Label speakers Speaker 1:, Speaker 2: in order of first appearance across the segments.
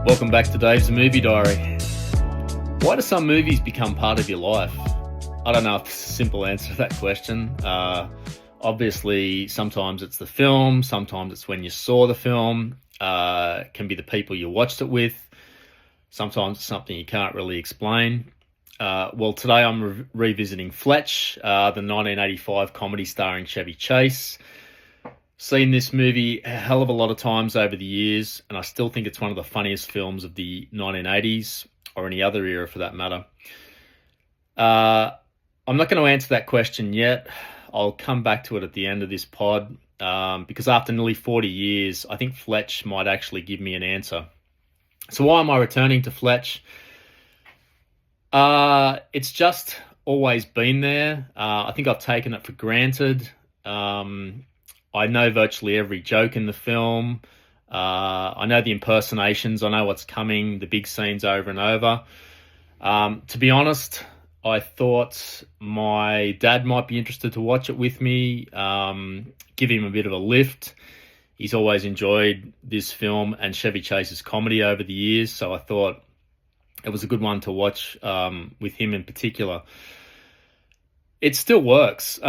Speaker 1: Welcome back to Dave's Movie Diary. Why do some movies become part of your life? I don't know if there's a simple answer to that question. Obviously, sometimes it's the film, sometimes it's when you saw the film, it can be the people you watched it with, sometimes it's something you can't really explain. Well, today I'm revisiting Fletch, the 1985 comedy starring Chevy Chase. Seen this movie a hell of a lot of times over the years, and I still think it's one of the funniest films of the 1980s, or any other era for that matter. I'm not going to answer that question yet. I'll come back to it at the end of this pod, because after nearly 40 years, I think Fletch might actually give me an answer. So why am I returning to Fletch? It's just always been there. I think I've taken it for granted. I know virtually every joke in the film. I know the impersonations. I know what's coming, the big scenes over and over. To be honest, I thought my dad might be interested to watch it with me, give him a bit of a lift. He's always enjoyed this film and Chevy Chase's comedy over the years, so I thought it was a good one to watch with him in particular. It still works.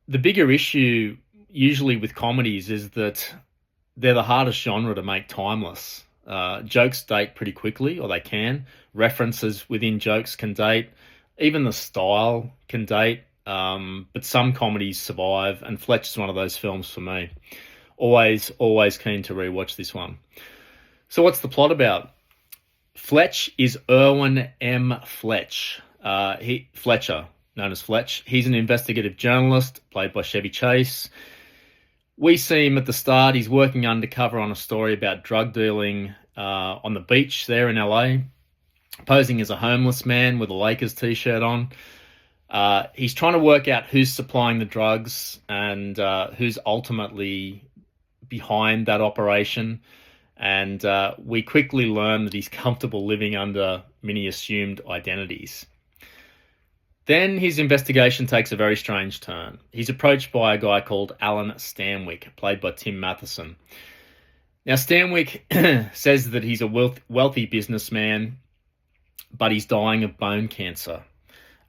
Speaker 1: The bigger issue usually with comedies is that they're the hardest genre to make timeless. Jokes date pretty quickly, or they can. References within jokes can date. Even the style can date. But some comedies survive, and Fletch is one of those films for me. Always keen to rewatch this one. So what's the plot about? Fletch is Irwin M. Fletch. Fletcher, known as Fletch. He's an investigative journalist, played by Chevy Chase. We see him at the start. He's working undercover on a story about drug dealing on the beach there in LA, posing as a homeless man with a Lakers t-shirt on. He's trying to work out who's supplying the drugs and who's ultimately behind that operation. And we quickly learn that he's comfortable living under many assumed identities. Then his investigation takes a very strange turn. He's approached by a guy called Alan Stanwyck, played by Tim Matheson. Now, Stanwyck says that he's a wealthy businessman, but he's dying of bone cancer.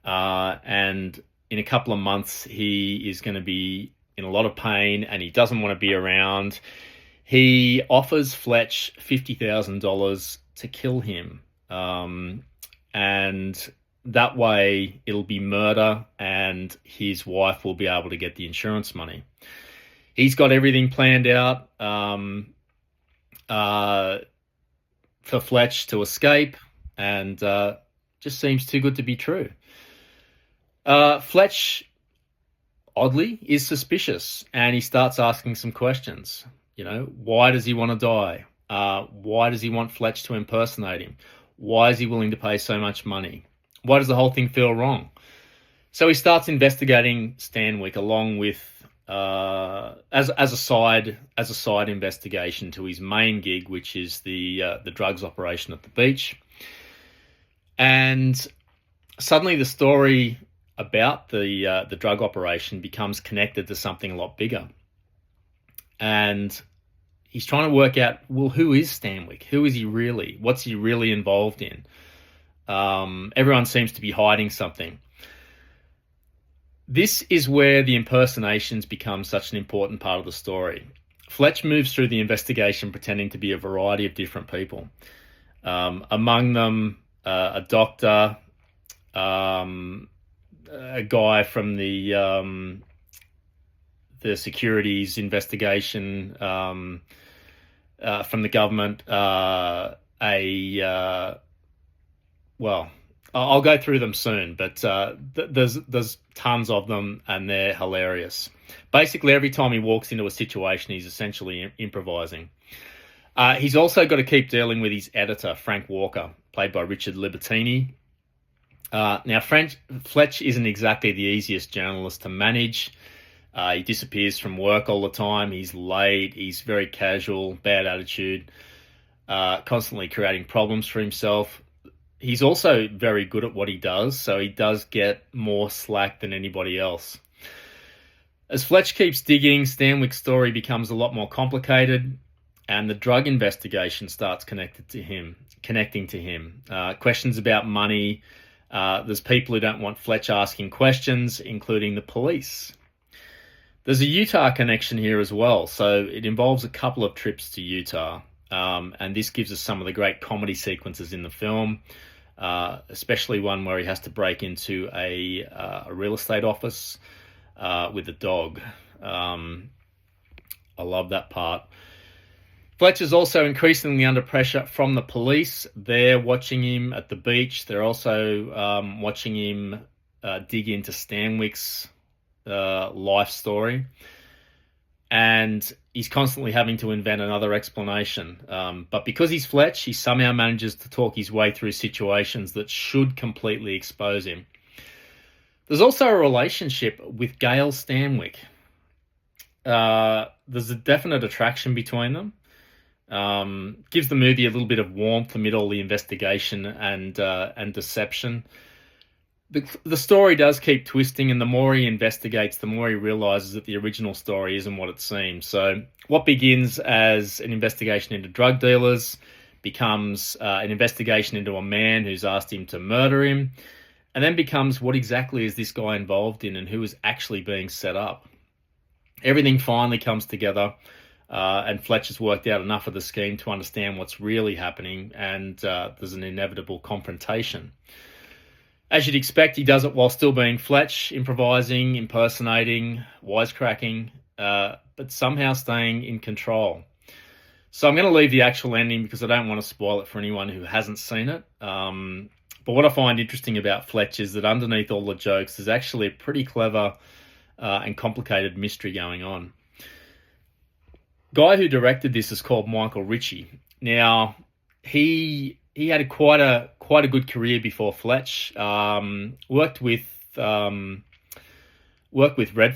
Speaker 1: And in a couple of months, he is going to be in a lot of pain, and he doesn't want to be around. He offers Fletch $50,000 to kill him. And that way it'll be murder, and his wife will be able to get the insurance money. He's got everything planned out for Fletch to escape, and just seems too good to be true. Fletch, oddly, is suspicious, and he starts asking some questions. You know, why does he want to die? Why does he want Fletch to impersonate him? Why is he willing to pay so much money? Why does the whole thing feel wrong? So he starts investigating Stanwyck along with as a side investigation to his main gig, which is the drugs operation at the beach. And suddenly the story about the drug operation becomes connected to something a lot bigger. And he's trying to work out, well, who is Stanwyck? Who is he really? What's he really involved in? Everyone seems to be hiding something. This is where the impersonations become such an important part of the story. Fletch moves through the investigation pretending to be a variety of different people. Among them, a doctor, a guy from the securities investigation from the government, well, I'll go through them soon, but there's tons of them, and they're hilarious. Basically, every time he walks into a situation, he's essentially improvising. He's also got to keep dealing with his editor, Frank Walker, played by Richard Libertini. Now, Fletch isn't exactly the easiest journalist to manage. He disappears from work all the time. He's late. He's very casual, bad attitude, constantly creating problems for himself. He's also very good at what he does, so he does get more slack than anybody else. As Fletch keeps digging, Stanwyck's story becomes a lot more complicated, and the drug investigation starts connecting to him. Questions about money. There's people who don't want Fletch asking questions, including the police. There's a Utah connection here as well, so it involves a couple of trips to Utah, and this gives us some of the great comedy sequences in the film, especially one where he has to break into a real estate office with a dog. I love that part. Fletch is also increasingly under pressure from the police. They're watching him at the beach. They're also watching him dig into Stanwyck's life story. And he's constantly having to invent another explanation. But because he's Fletch, he somehow manages to talk his way through situations that should completely expose him. There's also a relationship with Gail Stanwyck. There's a definite attraction between them. Gives the movie a little bit of warmth amid all the investigation and deception. The story does keep twisting, and the more he investigates, the more he realizes that the original story isn't what it seems. So what begins as an investigation into drug dealers becomes an investigation into a man who's asked him to murder him, and then becomes what exactly is this guy involved in and who is actually being set up. Everything finally comes together, and Fletch has worked out enough of the scheme to understand what's really happening, and there's an inevitable confrontation. As you'd expect, he does it while still being Fletch, improvising, impersonating, wisecracking, but somehow staying in control. So I'm going to leave the actual ending because I don't want to spoil it for anyone who hasn't seen it. But what I find interesting about Fletch is that underneath all the jokes, there's actually a pretty clever and complicated mystery going on. Guy who directed this is called Michael Ritchie. Now, he had quite a good career before Fletch. Worked with Redford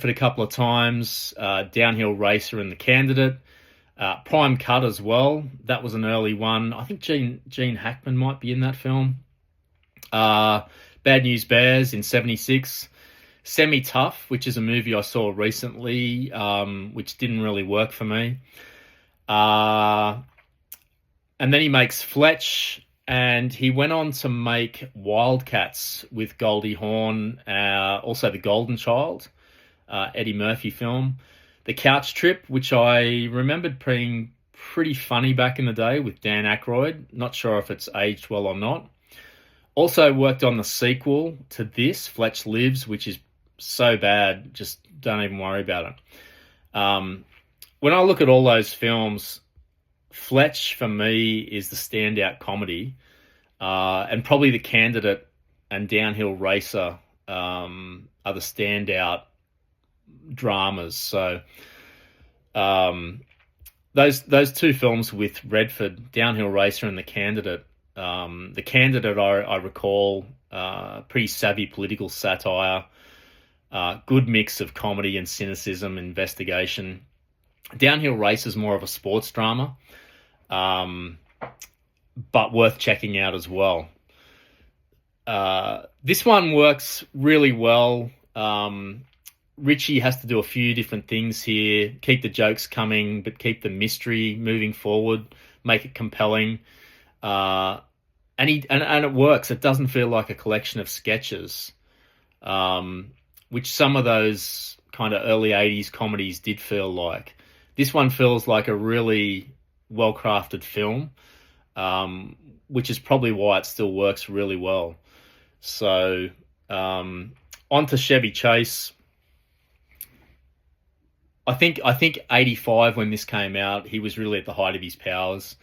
Speaker 1: a couple of times. Downhill Racer and The Candidate. Prime Cut as well. That was an early one. I think Gene Hackman might be in that film. Bad News Bears in '76. Semi-Tough, which is a movie I saw recently, which didn't really work for me. And then he makes Fletch, and he went on to make Wildcats with Goldie Hawn, also The Golden Child, Eddie Murphy film. The Couch Trip, which I remembered being pretty funny back in the day with Dan Aykroyd. Not sure if it's aged well or not. Also worked on the sequel to this, Fletch Lives, which is so bad, just don't even worry about it. When I look at all those films, Fletch for me is the standout comedy, and probably The Candidate and Downhill Racer are the standout dramas. So those two films with Redford, Downhill Racer and The Candidate. The Candidate, I recall, pretty savvy political satire. Good mix of comedy and cynicism, investigation. Downhill Race is more of a sports drama, but worth checking out as well. This one works really well. Ritchie has to do a few different things here. Keep the jokes coming, but keep the mystery moving forward. Make it compelling. And it works. It doesn't feel like a collection of sketches, which some of those kind of early 80s comedies did feel like. This one feels like a really well-crafted film, which is probably why it still works really well. So, on to Chevy Chase. I think 85 when this came out, he was really at the height of his powers.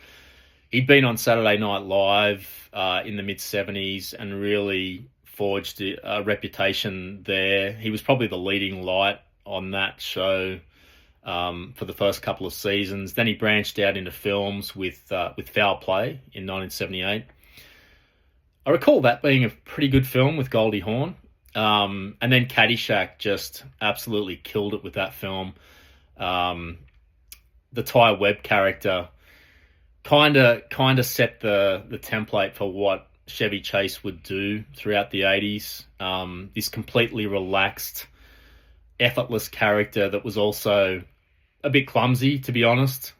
Speaker 1: He'd been on Saturday Night Live in the mid-70s and really forged a reputation there. He was probably the leading light on that show for the first couple of seasons. Then he branched out into films with Foul Play in 1978. I recall that being a pretty good film with Goldie Hawn. And then Caddyshack just absolutely killed it with that film. The Ty Webb character kind of set the template for what Chevy Chase would do throughout the 80s. This completely relaxed, effortless character that was also a bit clumsy, to be honest.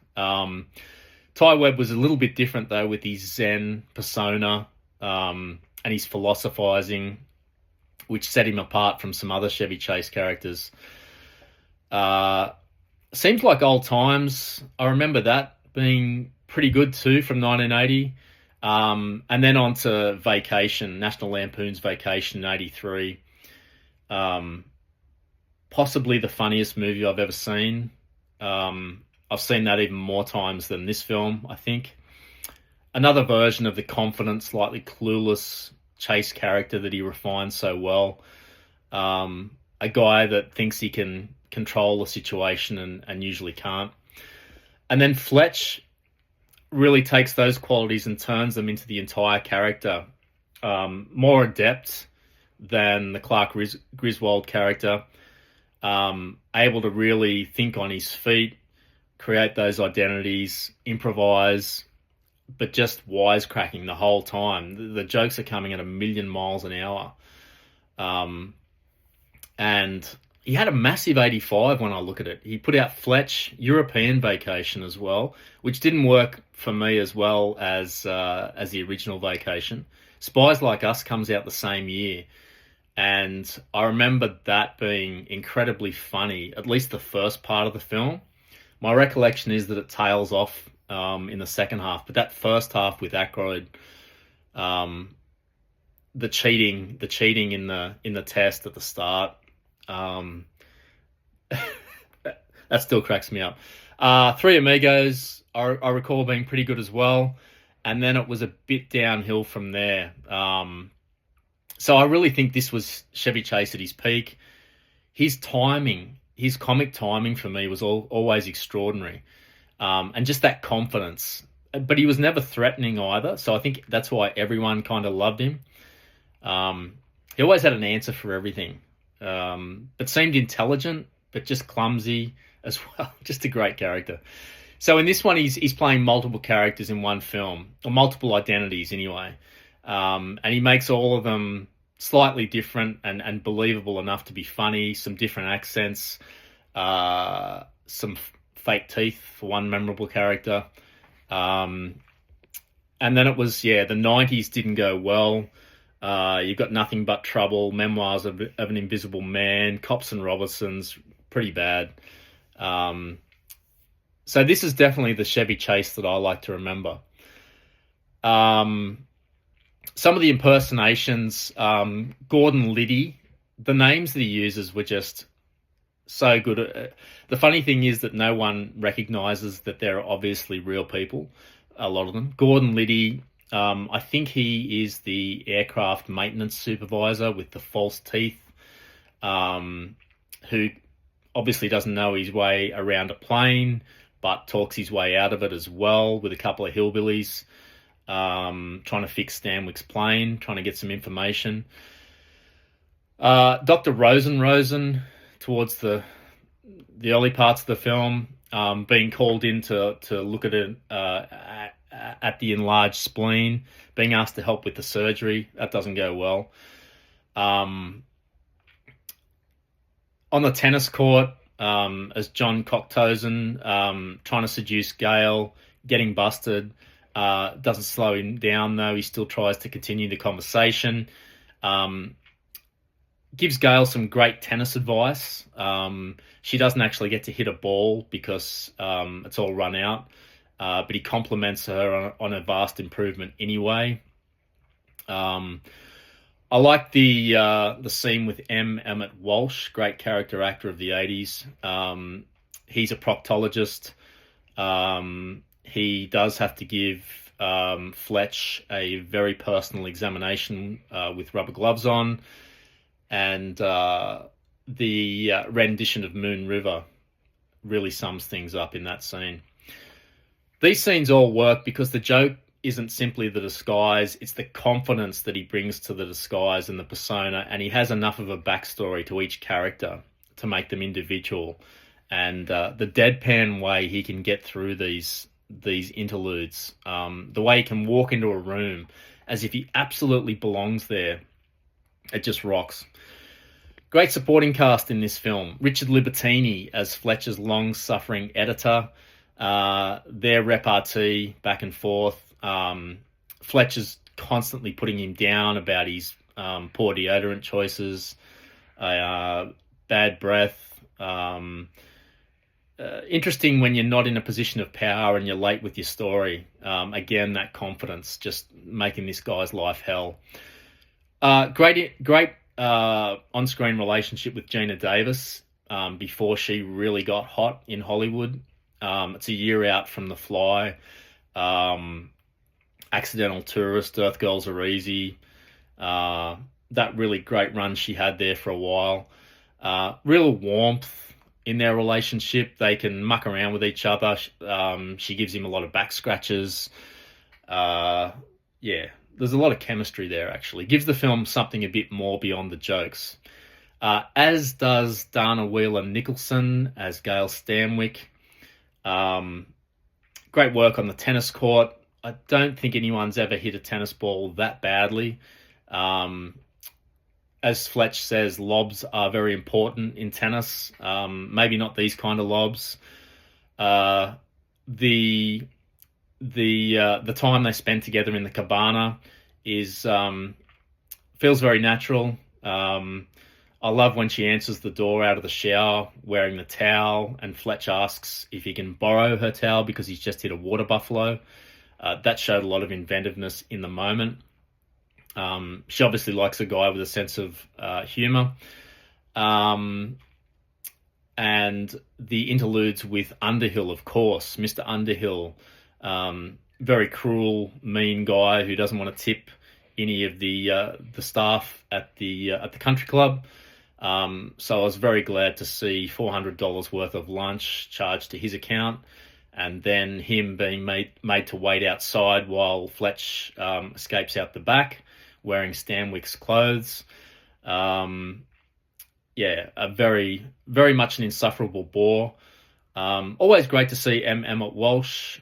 Speaker 1: Ty Webb was a little bit different though, with his Zen persona and his philosophizing, which set him apart from some other Chevy Chase characters. Seems Like Old Times. I remember that being pretty good too, from 1980. And then on to Vacation, National Lampoon's Vacation in 83. Possibly the funniest movie I've ever seen. I've seen that even more times than this film, I think. Another version of the confident, slightly clueless Chase character that he refines so well. A guy that thinks he can control a situation and usually can't. And then Fletch really takes those qualities and turns them into the entire character. More adept than the Clark Griswold character. Able to really think on his feet, create those identities, improvise, but just wisecracking the whole time. The jokes are coming at 1,000,000 miles an hour. And he had a massive 85 when I look at it. He put out Fletch, European Vacation as well, which didn't work for me as well as the original Vacation. Spies Like Us comes out the same year. And I remember that being incredibly funny, at least the first part of the film. My recollection is that it tails off in the second half, but that first half with Aykroyd, the cheating in the test at the start, that still cracks me up. Three Amigos, I recall being pretty good as well, and then it was a bit downhill from there. So I really think this was Chevy Chase at his peak. His timing, his comic timing for me was always extraordinary. And just that confidence. But he was never threatening either, so I think that's why everyone kind of loved him. He always had an answer for everything, but seemed intelligent, but just clumsy as well. Just a great character. So in this one, he's playing multiple characters in one film, or multiple identities anyway. And he makes all of them slightly different and believable enough to be funny, some different accents, some fake teeth for one memorable character. And then it was, the 90s didn't go well. You've got Nothing But Trouble, Memoirs of an Invisible Man, Cops and Robertsons, pretty bad. So this is definitely the Chevy Chase that I like to remember. Some of the impersonations, Gordon Liddy, the names that he uses were just so good. The funny thing is that no one recognizes that they're obviously real people, a lot of them. Gordon Liddy, I think he is the aircraft maintenance supervisor with the false teeth, who obviously doesn't know his way around a plane, but talks his way out of it as well, with a couple of hillbillies trying to fix Stanwyck's plane, trying to get some information. Dr. Rosen, towards the early parts of the film, being called in to look at it at the enlarged spleen, being asked to help with the surgery. That doesn't go well. On the tennis court, as John Cocktosen, trying to seduce Gail, getting busted. Doesn't slow him down though. He still tries to continue the conversation. Gives Gail some great tennis advice. She doesn't actually get to hit a ball because it's all run out. But he compliments her on a vast improvement anyway. I like the scene with Emmet Walsh, great character actor of the 80s. He's a proctologist. He does have to give Fletch a very personal examination with rubber gloves on. And the rendition of Moon River really sums things up in that scene. These scenes all work because the joke isn't simply the disguise, it's the confidence that he brings to the disguise and the persona, and he has enough of a backstory to each character to make them individual. And the deadpan way he can get through these interludes, the way he can walk into a room as if he absolutely belongs there, it just rocks. Great supporting cast in this film. Richard Libertini as Fletcher's long-suffering editor. Their repartee back and forth. Fletch is constantly putting him down about his poor deodorant choices, bad breath. Interesting when you're not in a position of power and you're late with your story. Again, that confidence just making this guy's life hell. Great on-screen relationship with Gina Davis before she really got hot in Hollywood. It's a year out from The Fly, Accidental Tourist, Earth Girls Are Easy. That really great run she had there for a while. Real warmth in their relationship. They can muck around with each other. She gives him a lot of back scratches. Yeah, there's a lot of chemistry there, actually. Gives the film something a bit more beyond the jokes. As does Dana Wheeler-Nicholson as Gail Stanwyck. Great work on the tennis court. I don't think anyone's ever hit a tennis ball that badly. As Fletch says, lobs are very important in tennis. Maybe not these kind of lobs. The time they spend together in the cabana is feels very natural. I love when she answers the door out of the shower wearing the towel, and Fletch asks if he can borrow her towel because he's just hit a water buffalo. That showed a lot of inventiveness in the moment. She obviously likes a guy with a sense of humour. And the interludes with Underhill, of course. Mr. Underhill, very cruel, mean guy who doesn't want to tip any of the staff at the country club. So I was very glad to see $400 worth of lunch charged to his account, and then him being made to wait outside while Fletch escapes out the back, wearing Stanwyck's clothes. A very, very much an insufferable bore. Always great to see Emmet Walsh.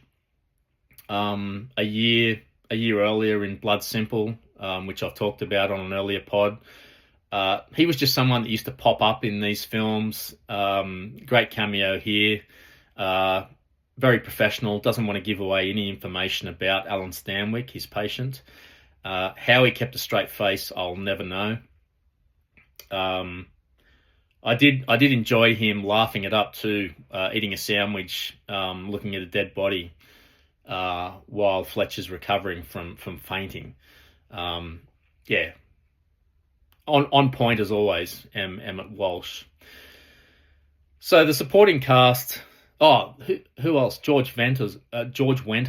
Speaker 1: A year earlier in Blood Simple, which I've talked about on an earlier pod. He was just someone that used to pop up in these films. Great cameo here. Very professional, doesn't want to give away any information about Alan Stanwyck, his patient. How he kept a straight face, I'll never know. I did enjoy him laughing it up too, eating a sandwich, looking at a dead body, while Fletch is recovering from fainting. On point as always, Emmet Walsh. So the supporting cast. Oh, who else? George Wendt,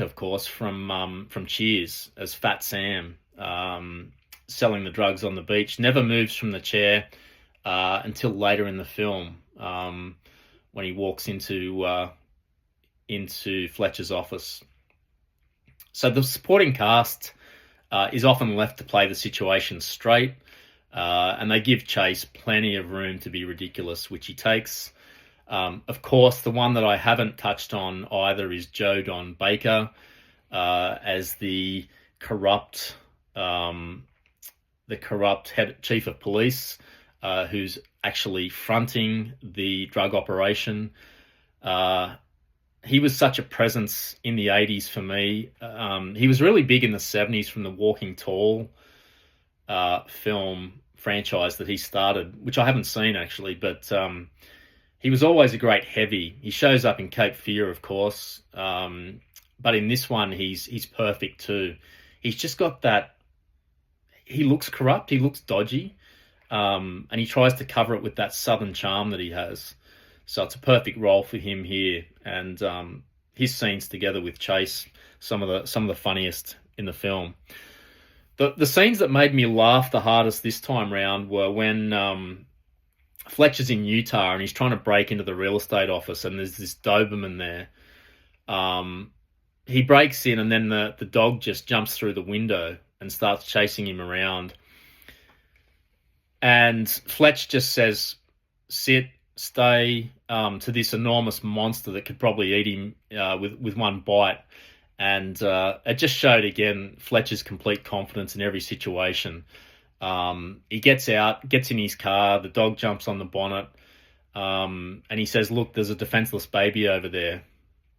Speaker 1: of course, from Cheers as Fat Sam, selling the drugs on the beach. Never moves from the chair until later in the film, when he walks into Fletcher's office. So the supporting cast is often left to play the situation straight, and they give Chase plenty of room to be ridiculous, which he takes. Of course, the one that I haven't touched on either is Joe Don Baker as the corrupt head chief of police, who's actually fronting the drug operation. He was such a presence in the 80s for me. He was really big in the 70s from the Walking Tall film franchise that he started, which I haven't seen actually, but he was always a great heavy. He shows up in Cape Fear, of course, but in this one, he's perfect too. He's just got that. He looks corrupt. He looks dodgy, and he tries to cover it with that southern charm that he has. So it's a perfect role for him here, and his scenes together with Chase, some of the funniest in the film. The scenes that made me laugh the hardest this time round were when Fletcher's in Utah and he's trying to break into the real estate office, and there's this Doberman there. He breaks in, and then the dog just jumps through the window and starts chasing him around. And Fletch just says, "Sit, stay," to this enormous monster that could probably eat him with one bite. And it just showed again Fletcher's complete confidence in every situation. He gets out, gets in his car, the dog jumps on the bonnet, and he says, "Look, there's a defenseless baby over there."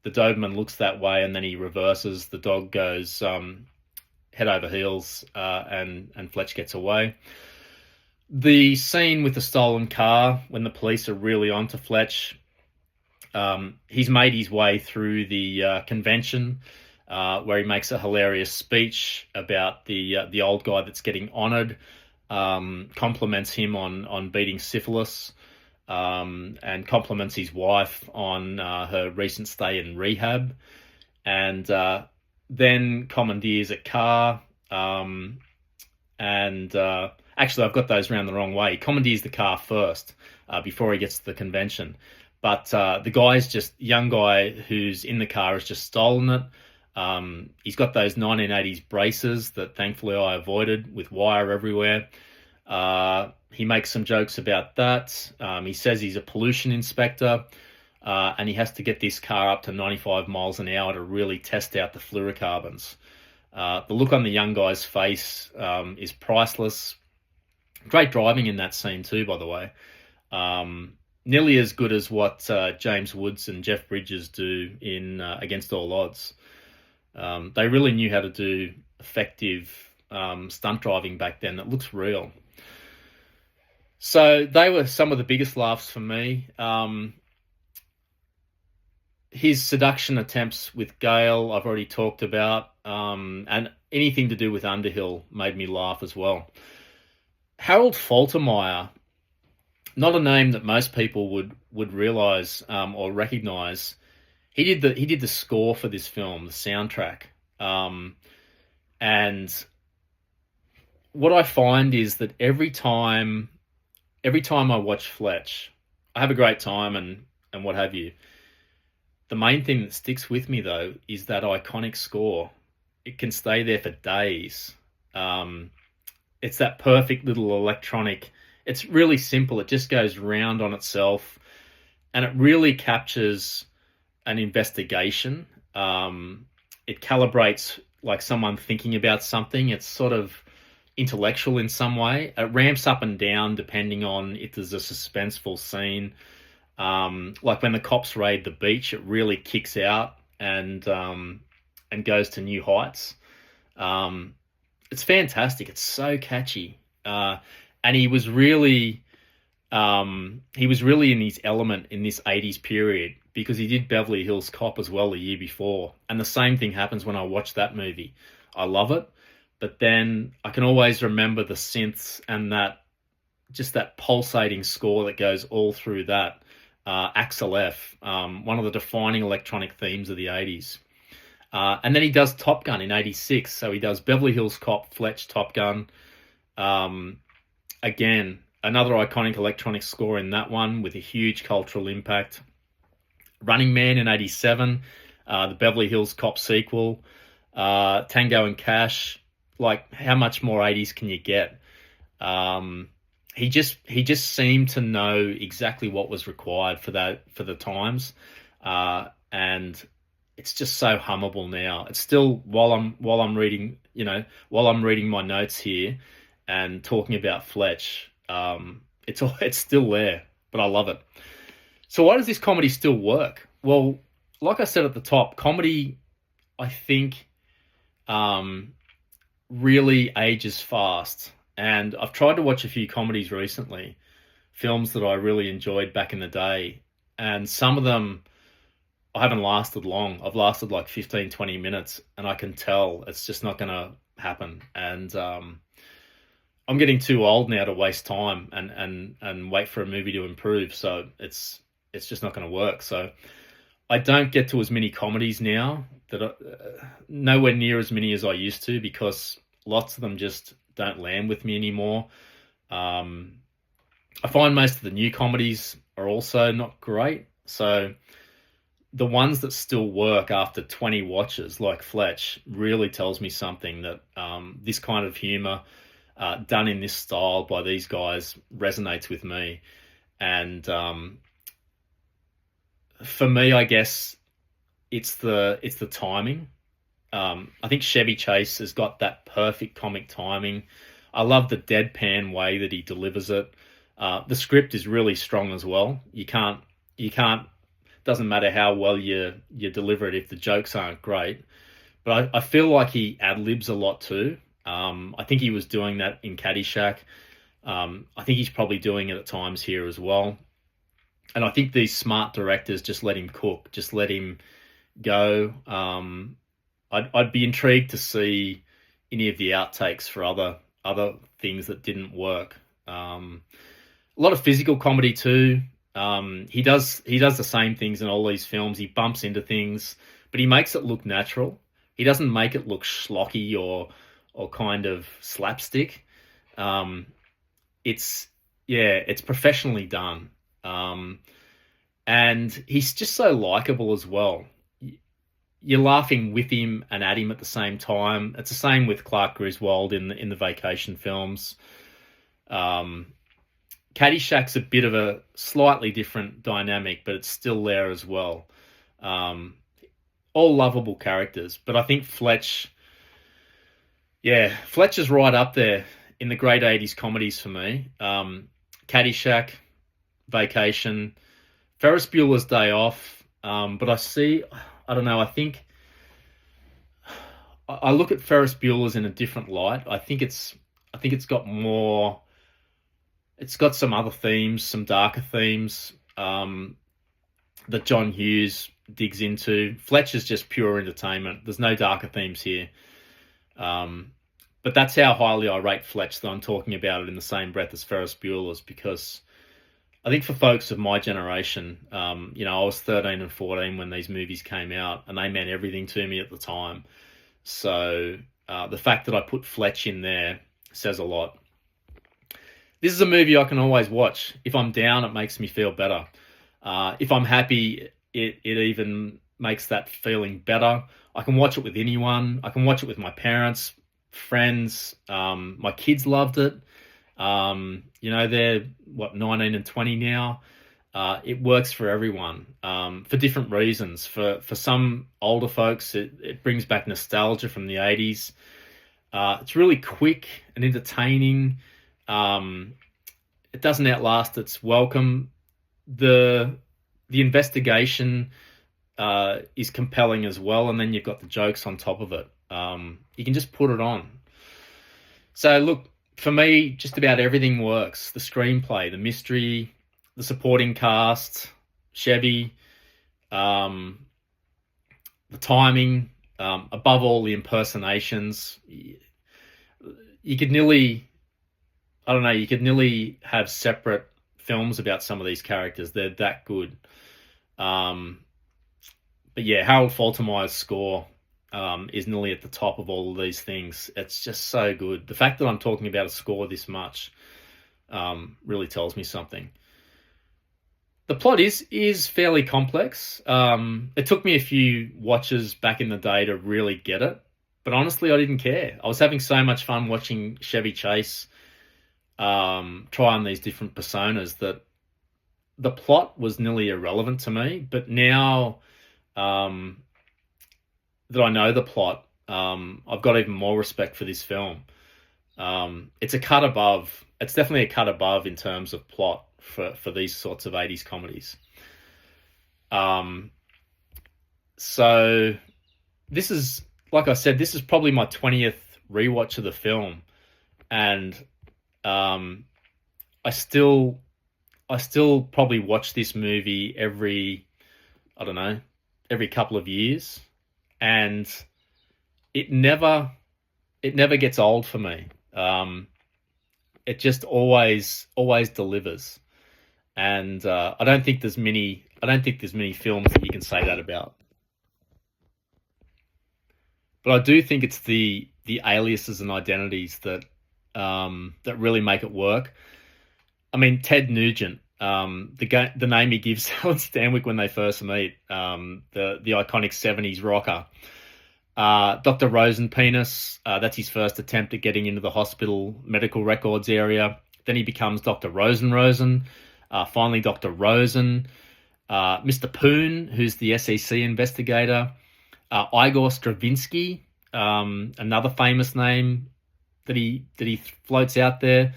Speaker 1: the Doberman looks that way, and then he reverses. The dog goes head over heels, and Fletch gets away. The scene with the stolen car, when the police are really onto Fletch, he's made his way through the convention, where he makes a hilarious speech about the old guy that's getting honoured, compliments him on beating syphilis, and compliments his wife on her recent stay in rehab, and then commandeers a car, and actually I've got those around the wrong way. He commandeers the car first, before he gets to the convention. But the young guy who's in the car has just stolen it. He's got those 1980s braces that thankfully I avoided, with wire everywhere. He makes some jokes about that. He says he's a pollution inspector, and he has to get this car up to 95 miles an hour to really test out the fluorocarbons. The look on the young guy's face is priceless. Great driving in that scene too, by the way. Nearly as good as what James Woods and Jeff Bridges do in Against All Odds. They really knew how to do effective stunt driving back then that looks real. So they were some of the biggest laughs for me. His seduction attempts with Gail, I've already talked about, and anything to do with Underhill made me laugh as well. Harold Faltermeyer, not a name that most people would realize or recognize. He did the score for this film, the soundtrack, and what I find is that every time I watch Fletch, I have a great time and what have you. The main thing that sticks with me though is that iconic score. It can stay there for days. It's that perfect little electronic. It's really simple. It just goes round on itself, and it really captures an investigation. It calibrates like someone thinking about something. It's sort of intellectual in some way. It ramps up and down depending on if there's a suspenseful scene. Like when the cops raid the beach, it really kicks out and goes to new heights. It's fantastic. It's so catchy. And he was really in his element in this 80s period, because he did Beverly Hills Cop as well the year before. And the same thing happens when I watch that movie. I love it, but then I can always remember the synths and that pulsating score that goes all through that. Axel F, one of the defining electronic themes of the 80s. And then he does Top Gun in 86. So he does Beverly Hills Cop, Fletch, Top Gun. Again, another iconic electronic score in that one with a huge cultural impact. Running Man in 87, the Beverly Hills Cop sequel, Tango and Cash. Like, how much more 80s can you get? He just seemed to know exactly what was required for the times, and it's just so hummable now. It's still, while I'm reading my notes here and talking about Fletch, it's still there, but I love it. So why does this comedy still work? Well, like I said at the top, comedy, I think, really ages fast. And I've tried to watch a few comedies recently, films that I really enjoyed back in the day. And some of them, I haven't lasted long. I've lasted like 15, 20 minutes, and I can tell it's just not going to happen. And I'm getting too old now to waste time and wait for a movie to improve. So it's just not going to work. So I don't get to as many comedies now, nowhere near as many as I used to, because lots of them just don't land with me anymore. I find most of the new comedies are also not great. So the ones that still work after 20 watches, like Fletch, really tells me something, that this kind of humor done in this style by these guys resonates with me. And for me, I guess it's the timing. I think Chevy Chase has got that perfect comic timing. I love the deadpan way that he delivers it. The script is really strong as well. You can't Doesn't matter how well you deliver it if the jokes aren't great. But I feel like he ad-libs a lot too. I think he was doing that in Caddyshack. I think he's probably doing it at times here as well. And I think these smart directors just let him cook, just let him go. I'd be intrigued to see any of the outtakes for other things that didn't work. A lot of physical comedy too. He does the same things in all these films. He bumps into things, but he makes it look natural. He doesn't make it look schlocky or kind of slapstick. It's professionally done. And he's just so likable as well. You're laughing with him and at him at the same time. It's the same with Clark Griswold in the Vacation films. Caddyshack's a bit of a slightly different dynamic, but it's still there as well. All lovable characters, but I think Fletch is right up there in the great 80s comedies for me. Caddyshack, Vacation, Ferris Bueller's Day Off, but I don't know, I think I look at Ferris Bueller's in a different light. I think it's got more, it's got some other themes, some darker themes that John Hughes digs into. Fletch is just pure entertainment. There's no darker themes here. But that's how highly I rate Fletch, that I'm talking about it in the same breath as Ferris Bueller's, because I think for folks of my generation, I was 13 and 14 when these movies came out, and they meant everything to me at the time. So the fact that I put Fletch in there says a lot. This is a movie I can always watch. If I'm down, it makes me feel better. If I'm happy, it even makes that feeling better. I can watch it with anyone. I can watch it with my parents, friends. My kids loved it. They're 19 and 20 now. It works for everyone, for different reasons. For some older folks, it brings back nostalgia from the 80s. It's really quick and entertaining. It doesn't outlast its welcome. The investigation is compelling as well, and then you've got the jokes on top of it. You can just put it on. So look, for me, just about everything works. The screenplay, the mystery, the supporting cast, Chevy, the timing, above all, the impersonations. You could nearly have separate films about some of these characters. They're that good. But yeah, Harold Faltermeyer's score is nearly at the top of all of these things. It's just so good. The fact that I'm talking about a score this much really tells me something. The plot is fairly complex. It took me a few watches back in the day to really get it, but honestly, I didn't care. I was having so much fun watching Chevy Chase try on these different personas that the plot was nearly irrelevant to me. But now that I know the plot, I've got even more respect for this film. It's a cut above. It's definitely a cut above in terms of plot for these sorts of 80s comedies. So this is, like I said, this is probably my 20th rewatch of the film, and I still probably watch this movie every couple of years, and it never gets old for me. It just always delivers, and I don't think there's many films that you can say that about. But I do think it's the aliases and identities that really make it work. I mean, Ted Nugent, the name he gives Helen Stanwyck when they first meet, the iconic 70s rocker. Dr. Rosen penis, that's his first attempt at getting into the hospital medical records area. Then he becomes Dr. Rosen, finally Dr. Rosen. Mr. Poon, who's the SEC investigator. Igor Stravinsky, another famous name that he floats out there.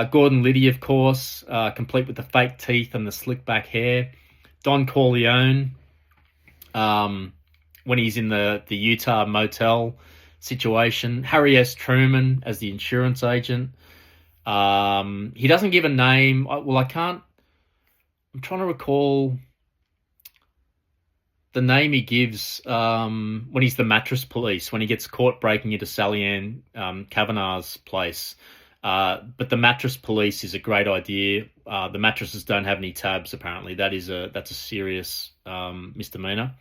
Speaker 1: Gordon Liddy, of course, complete with the fake teeth and the slick back hair. Don Corleone, when he's in the Utah motel situation. Harry S. Truman as the insurance agent. He doesn't give a name. I'm trying to recall the name he gives when he's the mattress police, when he gets caught breaking into Sally Ann Kavanagh's place. But the mattress police is a great idea. The mattresses don't have any tabs, apparently. That's a serious misdemeanor.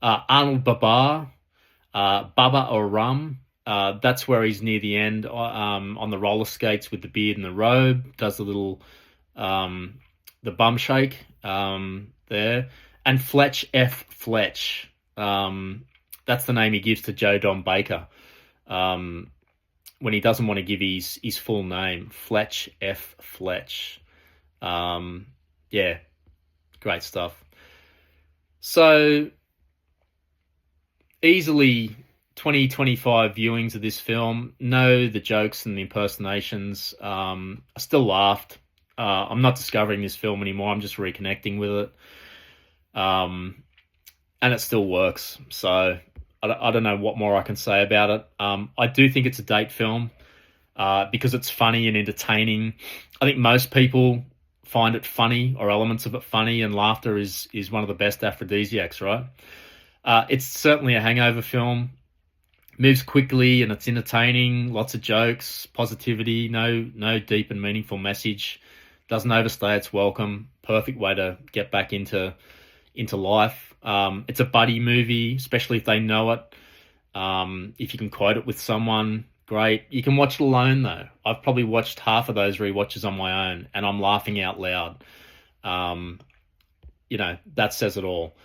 Speaker 1: Arnold Baba or Rum. That's where he's near the end on the roller skates with the beard and the robe. Does the little the bum shake there. And Fletch F. Fletch. That's the name he gives to Joe Don Baker when he doesn't want to give his full name. Fletch F. Fletch. Yeah, great stuff. So, easily 20-25 viewings of this film. No, the jokes and the impersonations. I still laughed. I'm not discovering this film anymore. I'm just reconnecting with it. And it still works. So I don't know what more I can say about it. I do think it's a date film because it's funny and entertaining. I think most people find it funny or elements of it funny, and laughter is one of the best aphrodisiacs, right? It's certainly a hangover film. Moves quickly and it's entertaining. Lots of jokes, positivity, no deep and meaningful message. Doesn't overstay its welcome. Perfect way to get back into life. It's a buddy movie, especially if they know it. If you can quote it with someone, great. You can watch it alone, though. I've probably watched half of those rewatches on my own, and I'm laughing out loud. That says it all.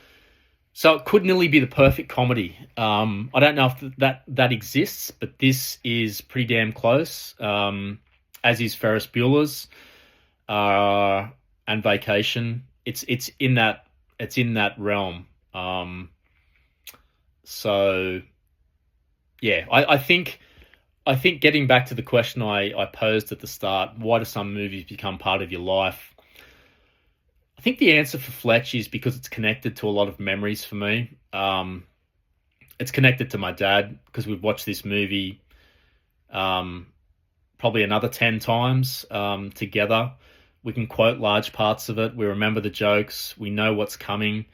Speaker 1: So it could nearly be the perfect comedy. I don't know if that exists, but this is pretty damn close, as is Ferris Bueller's and Vacation. It's in that realm. So yeah, I think getting back to the question I posed at the start, why do some movies become part of your life? I think the answer for Fletch is because it's connected to a lot of memories for me. It's connected to my dad because we've watched this movie probably another 10 times together. We can quote large parts of it. We remember the jokes. We know what's coming.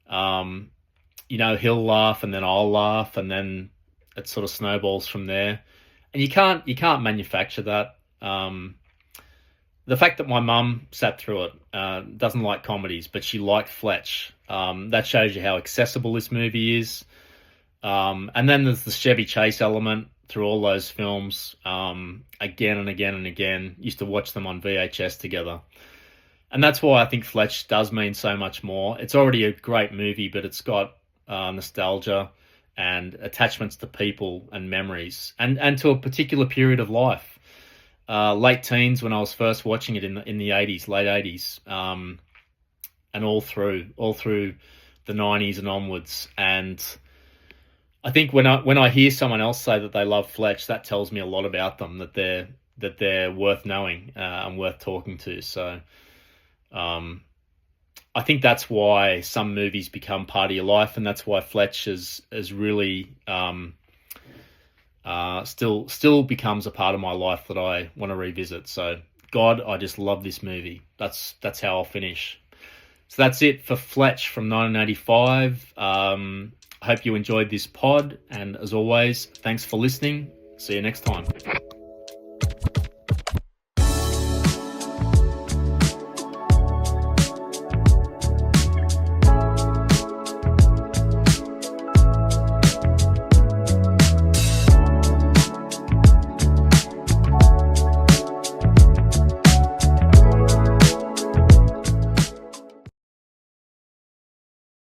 Speaker 1: He'll laugh and then I'll laugh and then it sort of snowballs from there. And you can't manufacture that. The fact that my mum sat through it, doesn't like comedies, but she liked Fletch. That shows you how accessible this movie is. And then there's the Chevy Chase element through all those films, again and again and again. Used to watch them on VHS together. And that's why I think Fletch does mean so much more. It's already a great movie, but it's got nostalgia and attachments to people and memories and to a particular period of life. Late teens when I was first watching it in the 80s, late 80s, and all through the 90s and onwards. And I think when I hear someone else say that they love Fletch, that tells me a lot about them, that they're worth knowing and worth talking to. So I think that's why some movies become part of your life, and that's why Fletch is really still becomes a part of my life that I want to revisit. So God, I just love this movie. That's how I'll finish. So that's it for Fletch from 1985. I hope you enjoyed this pod, and as always, thanks for listening. See you next time.